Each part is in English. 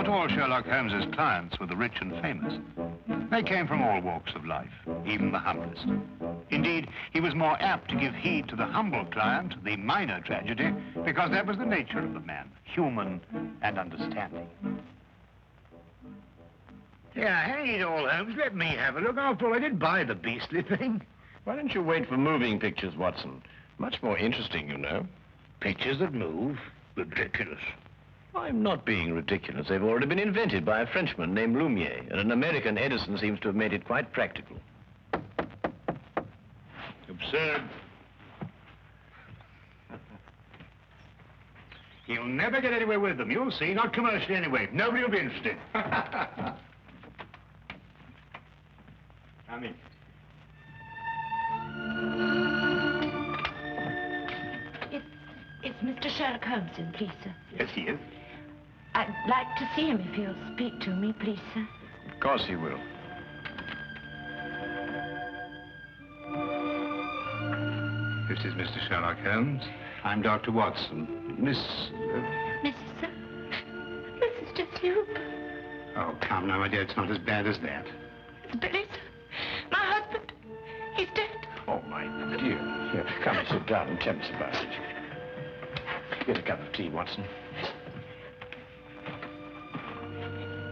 Not all Sherlock Holmes's clients were the rich and famous. They came from all walks of life, even the humblest. Indeed, he was more apt to give heed to the humble client, the minor tragedy, because that was the nature of the man, human and understanding. Yeah, hang it all, Holmes. Let me have a look. After all, I did buy the beastly thing. Why don't you wait for moving pictures, Watson? Much more interesting, you know. Pictures that move? Ridiculous. I'm not being ridiculous. They've already been invented by a Frenchman named Lumiere, and an American Edison seems to have made it quite practical. Absurd. He'll never get anywhere with them, you'll see. Not commercially anyway. Nobody will be interested. Come in. Is Mr. Sherlock Holmes in, please, sir? Yes, he is. I'd like to see him if he'll speak to me, please, sir. Of course he will. This is Mr. Sherlock Holmes. I'm Dr. Watson. Mrs., sir? Mrs. just you. Oh, come now, my dear. It's not as bad as that. It's Billy, sir. My husband. He's dead. Oh, my dear. Here, come and sit down and tell us about it. Get a cup of tea, Watson.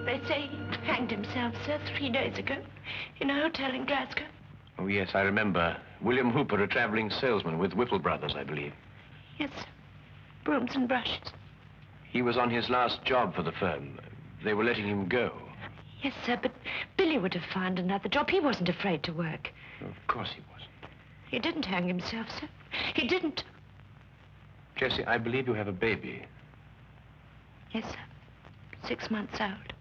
They say he hanged himself, sir, 3 days ago in a hotel in Glasgow. Oh, yes, I remember. William Hooper, a traveling salesman with Whipple Brothers, I believe. Yes, sir. Brooms and brushes. He was on his last job for the firm. They were letting him go. Yes, sir, but Billy would have found another job. He wasn't afraid to work. Of course he wasn't. He didn't hang himself, sir. He didn't. Jessie, I believe you have a baby. Yes, sir. 6 months old.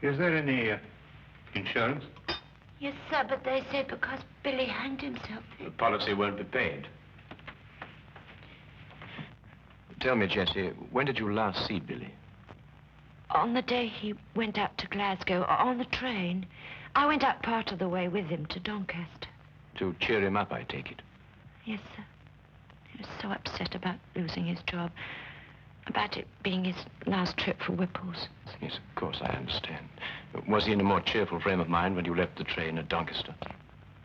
Is there any insurance? Yes, sir, but they say because Billy hanged himself. The policy won't be paid. Tell me, Jessie, when did you last see Billy? On the day he went out to Glasgow, on the train. I went out part of the way with him to Doncaster. To cheer him up, I take it. Yes, sir. He was so upset about losing his job, about it being his last trip for Whipple's. Yes, of course, I understand. Was he in a more cheerful frame of mind when you left the train at Doncaster?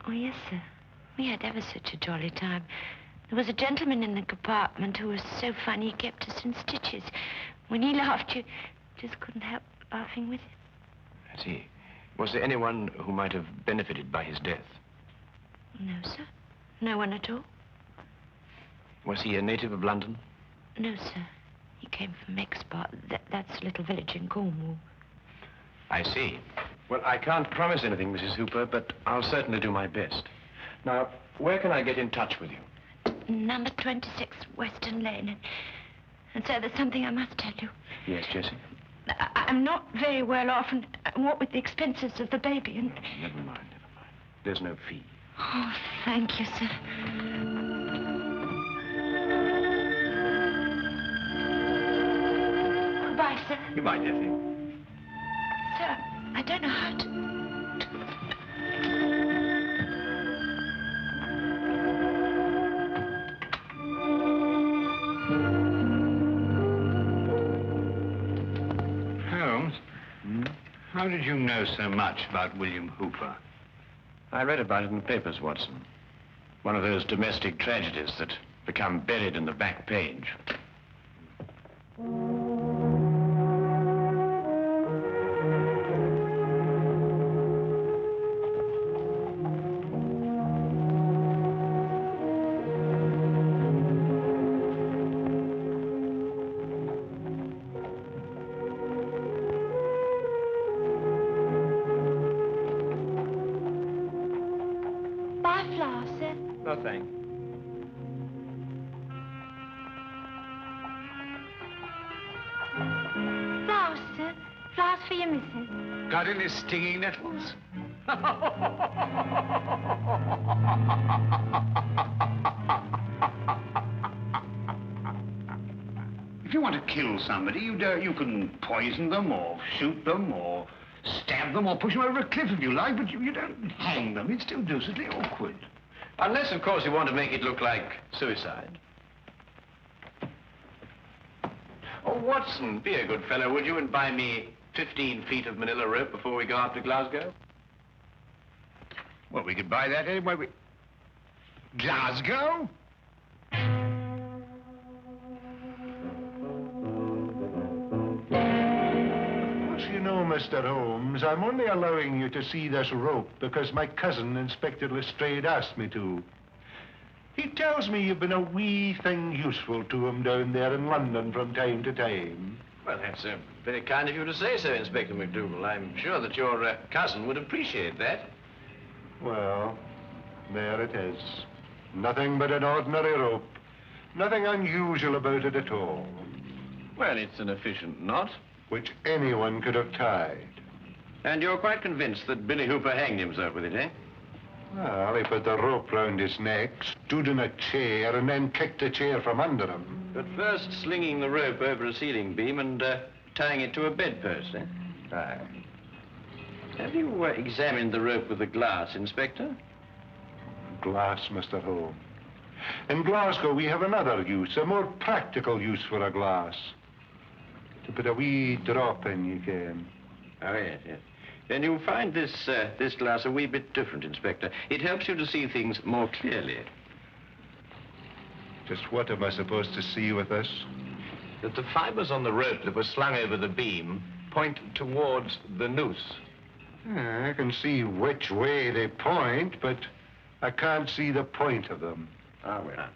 Oh, yes, sir. We had ever such a jolly time. There was a gentleman in the compartment who was so funny, he kept us in stitches. When he laughed, you just couldn't help laughing with him. I see. Was there anyone who might have benefited by his death? No, sir. No one at all. Was he a native of London? No, sir. He came from Expo. That's a little village in Cornwall. I see. Well, I can't promise anything, Mrs. Hooper, but I'll certainly do my best. Now, where can I get in touch with you? Number 26, Western Lane. And sir, there's something I must tell you. Yes, Jessie? I'm not very well off, and what with the expenses of the baby and... Oh, never mind, never mind. There's no fee. Oh, thank you, sir. Goodbye, sir. Goodbye, Jessie. Sir, I don't know how to... Holmes, how did you know so much about William Hooper? I read about it in the papers, Watson. One of those domestic tragedies that become buried in the back page. No, thanks. Flowers, sir. Flowers for your missus. Got any stinging nettles? If you want to kill somebody, you can poison them or shoot them or stab them or push them over a cliff if you like, but you don't hang them. It's still deucedly awkward. Unless, of course, you want to make it look like suicide. Oh, Watson, be a good fellow, would you, and buy me 15 feet of manila rope before we go out to Glasgow? Well, we could buy that anyway. Glasgow? You know, Mr. Holmes, I'm only allowing you to see this rope because my cousin, Inspector Lestrade, asked me to. He tells me you've been a wee thing useful to him down there in London from time to time. Well, that's very kind of you to say so, Inspector McDougal. I'm sure that your cousin would appreciate that. Well, there it is. Nothing but an ordinary rope. Nothing unusual about it at all. Well, it's an efficient knot. Which anyone could have tied. And you're quite convinced that Billy Hooper hanged himself with it, eh? Well, he put the rope round his neck, stood in a chair, and then kicked the chair from under him. But first slinging the rope over a ceiling beam and tying it to a bedpost, eh? Aye. Have you examined the rope with the glass, Inspector? Glass, Mr. Holmes. In Glasgow, we have another use, a more practical use for a glass. To put a wee drop in, you can. Oh, yes, yes. Then you'll find this glass a wee bit different, Inspector. It helps you to see things more clearly. Just what am I supposed to see with this? That the fibers on the rope that were slung over the beam point towards the noose. Yeah, I can see which way they point, but I can't see the point of them. Ah, well.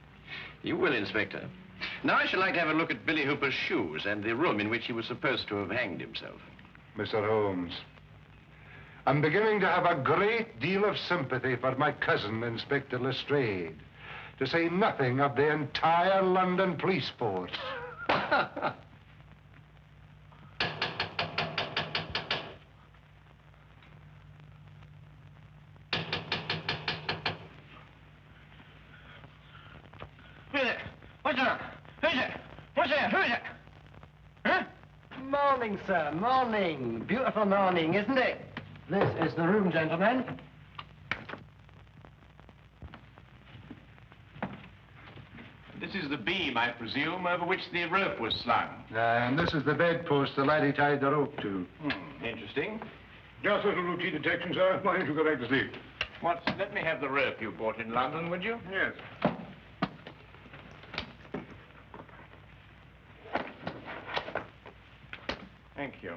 You will, Inspector. Now I should like to have a look at Billy Hooper's shoes and the room in which he was supposed to have hanged himself. Mr. Holmes, I'm beginning to have a great deal of sympathy for my cousin, Inspector Lestrade, to say nothing of the entire London police force. What's that? Who's it? What's that? Who's it? Huh? Morning, sir. Morning. Beautiful morning, isn't it? This is the room, gentlemen. This is the beam, I presume, over which the rope was slung. And this is the bedpost the laddie tied the rope to. Interesting. Just a little routine detection, sir. Why don't you go back to sleep? Watson, let me have the rope you bought in London, would you? Yes. Thank you.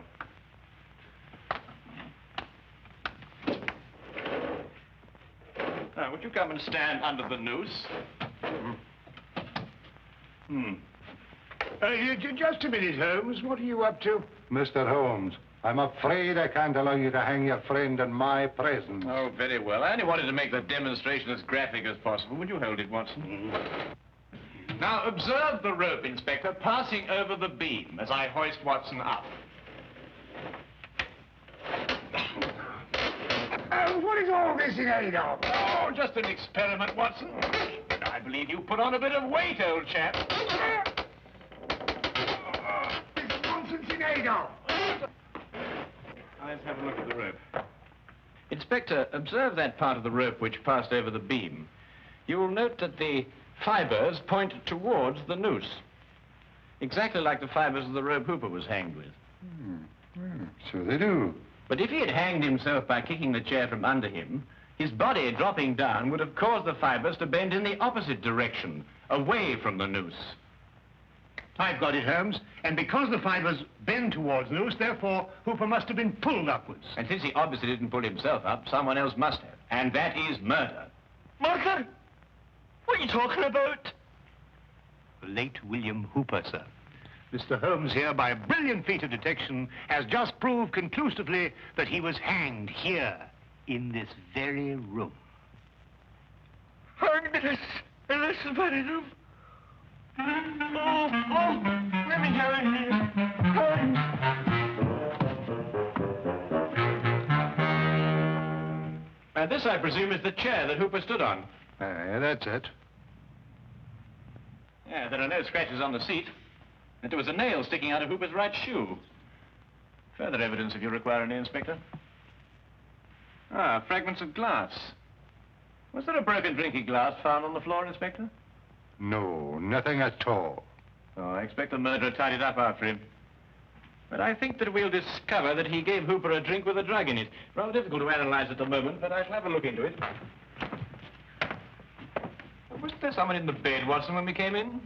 Now, would you come and stand under the noose? Just a minute, Holmes. What are you up to? Mr. Holmes, I'm afraid I can't allow you to hang your friend in my presence. Oh, very well. I only wanted to make the demonstration as graphic as possible. Would you hold it, Watson? Now, observe the rope, Inspector, passing over the beam as I hoist Watson up. What is all this in aid of? Oh, just an experiment, Watson. I believe you put on a bit of weight, old chap. This nonsense in aid of. Let's have a look at the rope. Inspector, observe that part of the rope which passed over the beam. You will note that the fibers point towards the noose. Exactly like the fibers of the rope Hooper was hanged with. So they do. But if he had hanged himself by kicking the chair from under him, his body dropping down would have caused the fibers to bend in the opposite direction, away from the noose. I've got it, Holmes. And because the fibers bend towards the noose, therefore, Hooper must have been pulled upwards. And since he obviously didn't pull himself up, someone else must have. And that is murder. Murder? What are you talking about? The late William Hooper, sir. Mr. Holmes here, by a brilliant feat of detection, has just proved conclusively that he was hanged here, in this very room. Hanged in this very room? Let me go in here. And this, I presume, is the chair that Hooper stood on. Yeah, that's it. Yeah, there are no scratches on the seat. And there was a nail sticking out of Hooper's right shoe. Further evidence if you require any, Inspector. Ah, fragments of glass. Was there a broken drinking glass found on the floor, Inspector? No, nothing at all. Oh, I expect the murderer tied it up after him. But I think that we'll discover that he gave Hooper a drink with a drug in it. Rather difficult to analyze at the moment, but I shall have a look into it. Wasn't there someone in the bed, Watson, when we came in?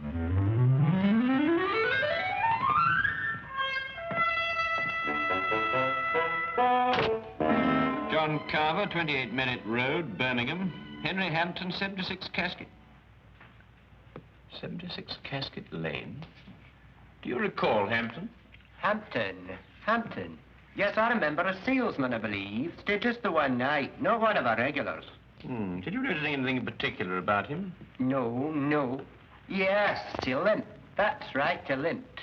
John Carver, 28 Minute Road, Birmingham. Henry Hampton, 76 Casket. 76 Casket Lane? Do you recall Hampton? Hampton. Yes, I remember a salesman, I believe. Stayed just the one night, not one of our regulars. Did you notice anything in particular about him? No. Yes, he limped. That's right, he limped.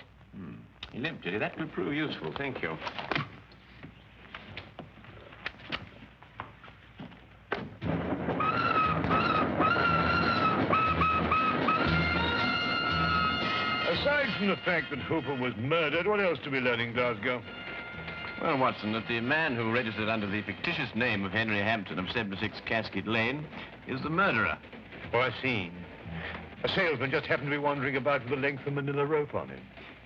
He limped, did he? That will prove useful, thank you. Aside from the fact that Hooper was murdered, what else do we learn in Glasgow? Well, Watson, that the man who registered under the fictitious name of Henry Hampton of 76 Casket Lane is the murderer. Oh, I see. A salesman just happened to be wandering about with a length of manila rope on him.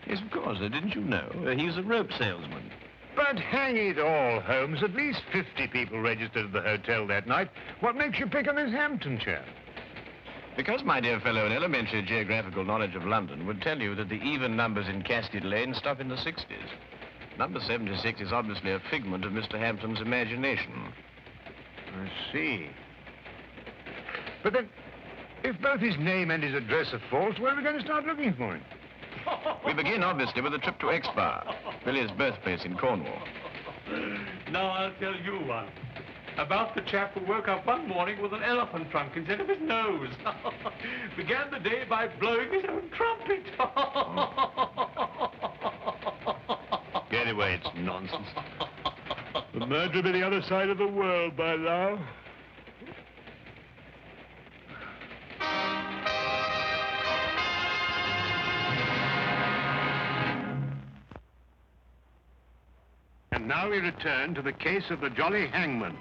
Yes, of course. Didn't you know? He's a rope salesman. But hang it all, Holmes, at least 50 people registered at the hotel that night. What makes you pick on this Hampton chap? Because, my dear fellow, an elementary geographical knowledge of London would tell you that the even numbers in Casket Lane stop in the 60s. Number 76 is obviously a figment of Mr. Hampton's imagination. I see. But then, if both his name and his address are false, where are we going to start looking for him? We begin, obviously, with a trip to Exbar, Billy's birthplace in Cornwall. Now I'll tell you one. About the chap who woke up one morning with an elephant trunk instead of his nose. Began the day by blowing his own trumpet. Anyway, it's nonsense. The murderer will be the other side of the world by now. And now we return to the case of the Jolly Hangman.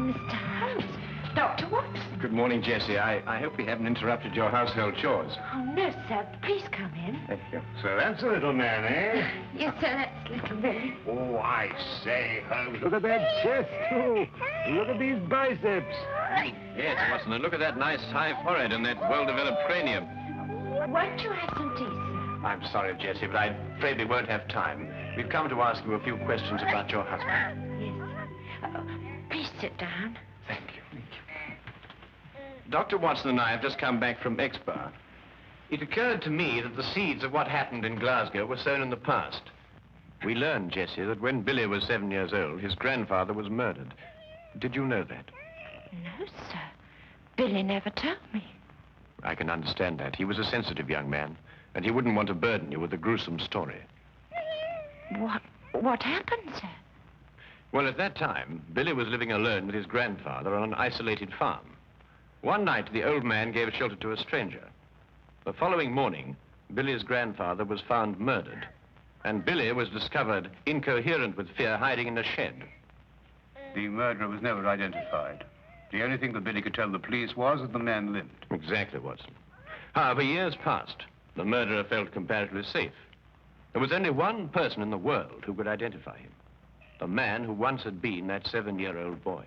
Mr. Holmes. Dr. Watson. Good morning, Jessie. I hope we haven't interrupted your household chores. Oh, no, sir. Please come in. Thank you. So that's a little man, eh? Yes, sir, that's little Billy. Oh, I say, Holmes, look at that chest, too. Look at these biceps. Yes, Watson, and look at that nice high forehead and that well-developed cranium. Won't you have some tea, sir? I'm sorry, Jessie, but I'm afraid we won't have time. We've come to ask you a few questions about your husband. Yes. Please sit down. Thank you. Dr. Watson and I have just come back from Exbar. It occurred to me that the seeds of what happened in Glasgow were sown in the past. We learned, Jessie, that when Billy was 7 years old, his grandfather was murdered. Did you know that? No, sir. Billy never told me. I can understand that. He was a sensitive young man, and he wouldn't want to burden you with a gruesome story. What happened, sir? Well, at that time, Billy was living alone with his grandfather on an isolated farm. One night, the old man gave shelter to a stranger. The following morning, Billy's grandfather was found murdered, and Billy was discovered incoherent with fear, hiding in a shed. The murderer was never identified. The only thing that Billy could tell the police was that the man limped. Exactly, Watson. However, years passed. The murderer felt comparatively safe. There was only one person in the world who could identify him. The man who once had been that 7-year-old boy.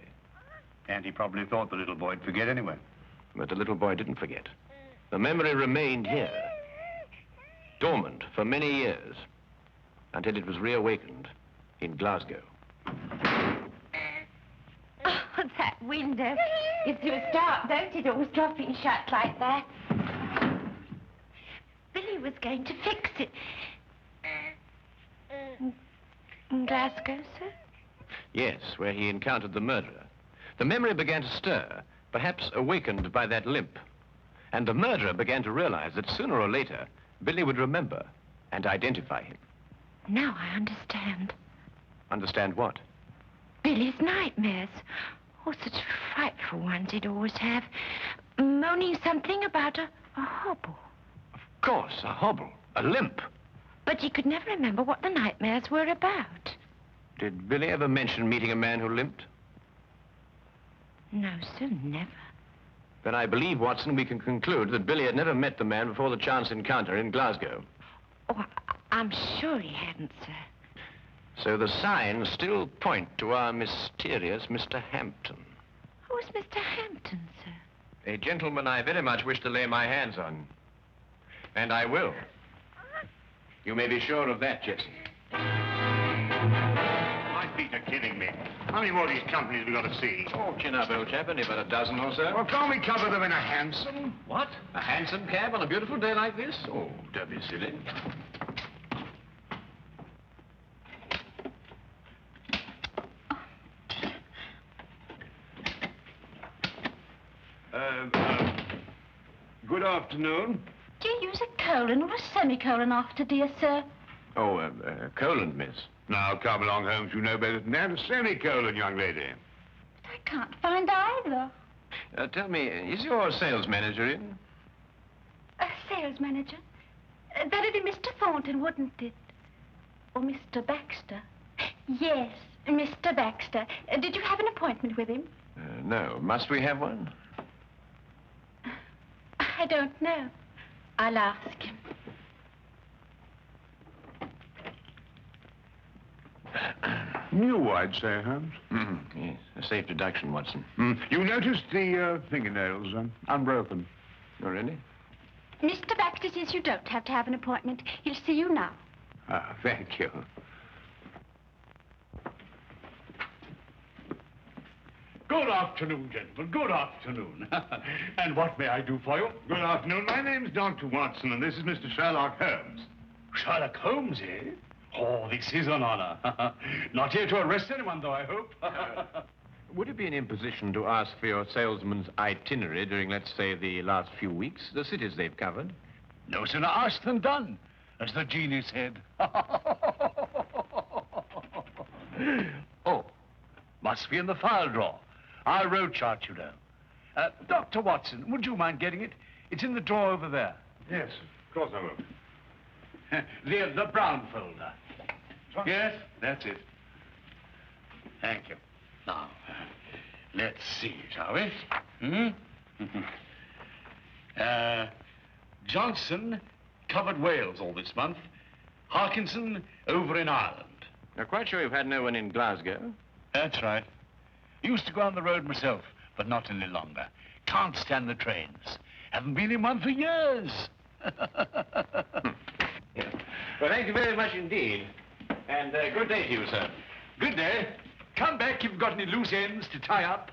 And he probably thought the little boy'd forget anyway. But the little boy didn't forget. The memory remained here, dormant for many years, until it was reawakened in Glasgow. Oh, that window gives you a start, don't it? Always dropping shut like that. Billy was going to fix it. In Glasgow, sir? Yes, where he encountered the murderer. The memory began to stir, perhaps awakened by that limp. And the murderer began to realize that sooner or later, Billy would remember and identify him. Now I understand. Understand what? Billy's nightmares. Oh, such frightful ones he'd always have. Moaning something about a hobble. Of course, a hobble, a limp. But he could never remember what the nightmares were about. Did Billy ever mention meeting a man who limped? No, sir, never. Then I believe, Watson, we can conclude that Billy had never met the man before the chance encounter in Glasgow. Oh, I'm sure he hadn't, sir. So the signs still point to our mysterious Mr. Hampton. Who's Mr. Hampton, sir? A gentleman I very much wish to lay my hands on. And I will. You may be sure of that, Jesse. My feet are killing me. How many more of these companies have we got to see? Oh, chin up, old chap. Only about a dozen or so. Well, can't we cover them in a hansom? What? A hansom cab on a beautiful day like this? Oh, don't be silly. Good afternoon. Do you use a colon or a semicolon after, dear sir? Oh, colon, miss. Now, come along, Holmes. You know better than that. A semicolon, young lady. I can't find either. Tell me, is your sales manager in? A sales manager? That'd be Mr. Thornton, wouldn't it? Or Mr. Baxter? Yes, Mr. Baxter. Did you have an appointment with him? No. Must we have one? I don't know. I'll ask him. New, I'd say, Holmes. Yes, a safe deduction, Watson. You noticed the fingernails unbroken? Oh, really? Mr. Baxter says you don't have to have an appointment. He'll see you now. Ah, thank you. Good afternoon, gentlemen. Good afternoon. And what may I do for you? Good afternoon. My name's Dr. Watson, and this is Mr. Sherlock Holmes. Sherlock Holmes, eh? Oh, this is an honor. Not here to arrest anyone, though, I hope. Would it be an imposition to ask for your salesman's itinerary during, let's say, the last few weeks? The cities they've covered? No sooner asked than done, as the genie said. Oh, must be in the file drawer. Our road chart, you know. Dr. Watson, would you mind getting it? It's in the drawer over there. Yes, of course I will. The brown folder. Yes, that's it. Thank you. Now, let's see, shall we? Johnson covered Wales all this month. Harkinson over in Ireland. You're quite sure you've had no one in Glasgow? That's right. Used to go on the road myself, but not any longer. Can't stand the trains. Haven't been in one for years. Well, thank you very much indeed. And good day to you, sir. Good day. Come back if you've got any loose ends to tie up.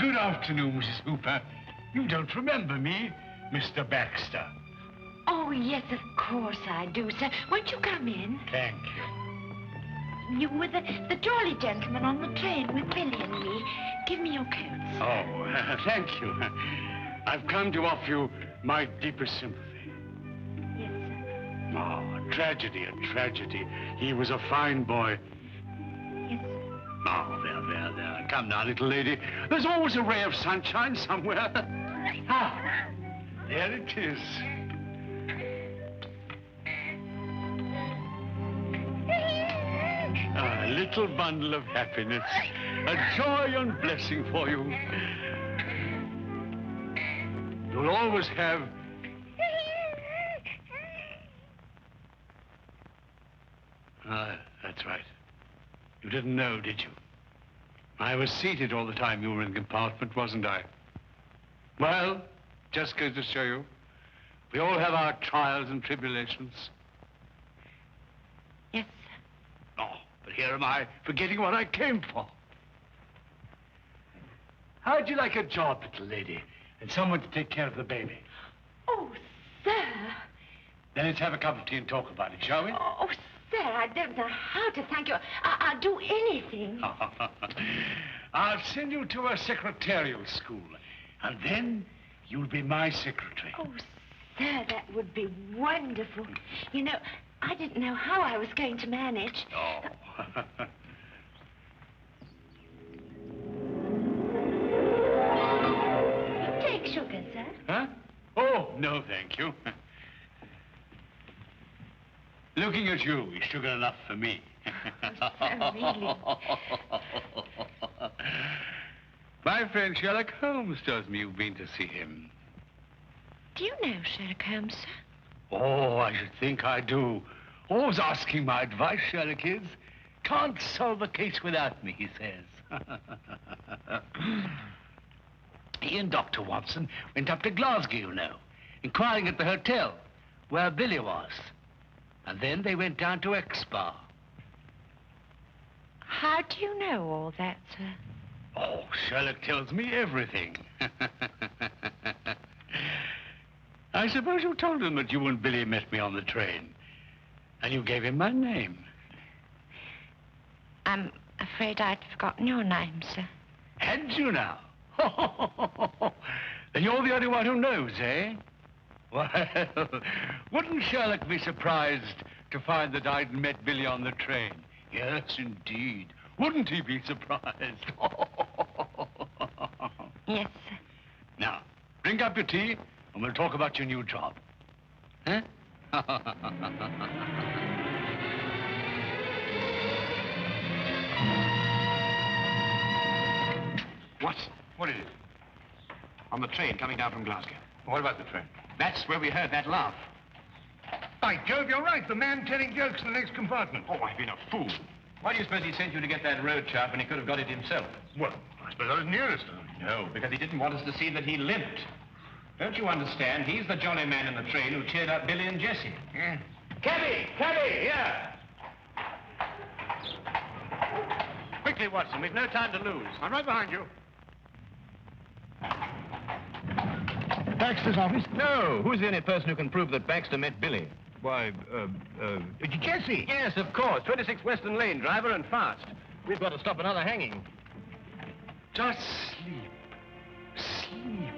Good afternoon, Mrs. Hooper. You don't remember me, Mr. Baxter. Oh, yes, of course I do, sir. Won't you come in? Thank you. You were the jolly gentleman on the train with Billy and me. Give me your coats. Oh, thank you. I've come to offer you my deepest sympathy. Yes, sir. Oh, a tragedy, a tragedy. He was a fine boy. Yes, sir. Oh, there. Come now, little lady. There's always a ray of sunshine somewhere. Ah, there it is. A little bundle of happiness. A joy and blessing for you. You'll always have... Ah, that's right. You didn't know, did you? I was seated all the time you were in the compartment, wasn't I? Well, just goes to show you, we all have our trials and tribulations. Yes, sir. Oh, but here am I, forgetting what I came for. How'd you like a job, little lady, and someone to take care of the baby? Oh, sir. Then let's have a cup of tea and talk about it, shall we? Oh, sir, I don't know how to thank you. I'll do anything. I'll send you to a secretarial school, and then you'll be my secretary. Oh, sir, that would be wonderful. You know, I didn't know how I was going to manage. Oh. Take sugar, sir. Huh? Oh, no, thank you. Looking at you is sugar enough for me. Oh, really? My friend Sherlock Holmes tells me you've been to see him. Do you know Sherlock Holmes, sir? Oh, I should think I do. Always asking my advice, Sherlock is. Can't solve a case without me, he says. He and Dr. Watson went up to Glasgow, you know, inquiring at the hotel where Billy was. And then they went down to Exbar. How do you know all that, sir? Oh, Sherlock tells me everything. I suppose you told him that you and Billy met me on the train. And you gave him my name. I'm afraid I'd forgotten your name, sir. Had you now? Then you're the only one who knows, eh? Well, wouldn't Sherlock be surprised to find that I'd met Billy on the train? Yes, indeed. Wouldn't he be surprised? Yes, sir. Now, drink up your tea, and we'll talk about your new job. Huh? What is it? On the train coming down from Glasgow. What about the train? That's where we heard that laugh. By Jove, you're right. The man telling jokes in the next compartment. Oh, I've been a fool. Why do you suppose he sent you to get that road chart when he could have got it himself? Well, I suppose I was nearest. No, because he didn't want us to see that he limped. Don't you understand? He's the jolly man in the train who cheered up Billy and Jessie. Yeah. Cabby! Here! Quickly, Watson. We've no time to lose. I'm right behind you. Baxter's office? No. Who's the only person who can prove that Baxter met Billy? Why, Jessie. Yes, of course. 26 Western Lane, driver and fast. We've got to stop another hanging. Just sleep. Sleep.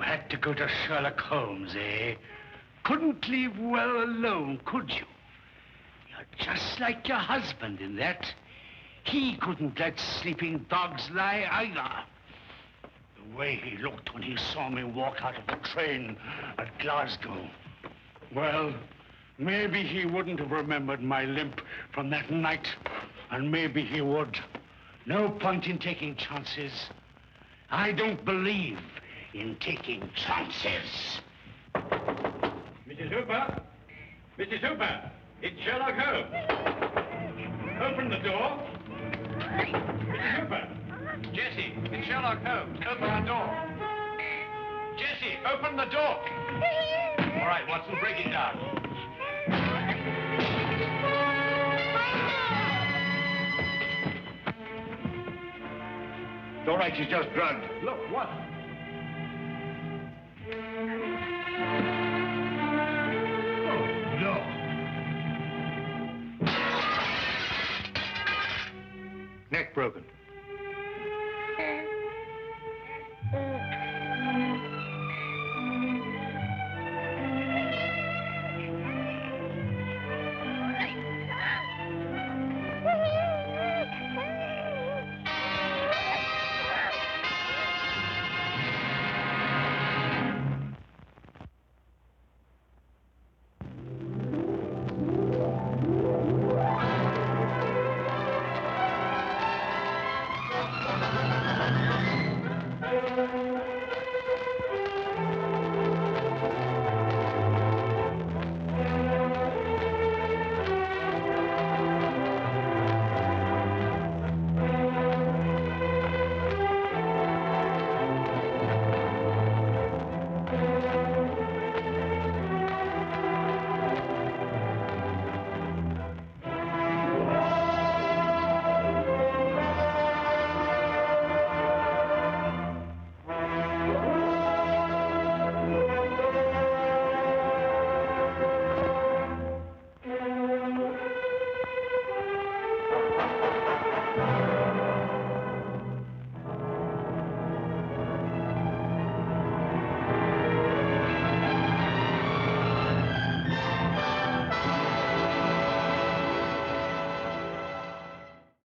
Had to go to Sherlock Holmes, eh? Couldn't leave well alone, could you? You're just like your husband in that. He couldn't let sleeping dogs lie either. The way he looked when he saw me walk out of the train at Glasgow. Well, maybe he wouldn't have remembered my limp from that night, and maybe he would. No point in taking chances. I don't believe in taking chances. Mrs. Hooper? Mrs. Hooper, it's Sherlock Holmes. Open the door. Mrs. Hooper. Jessie, it's Sherlock Holmes. Open the door. Jessie, open the door. All right, Watson, break it down. It's all right, she's just drugged. Look, what? No. Neck broken.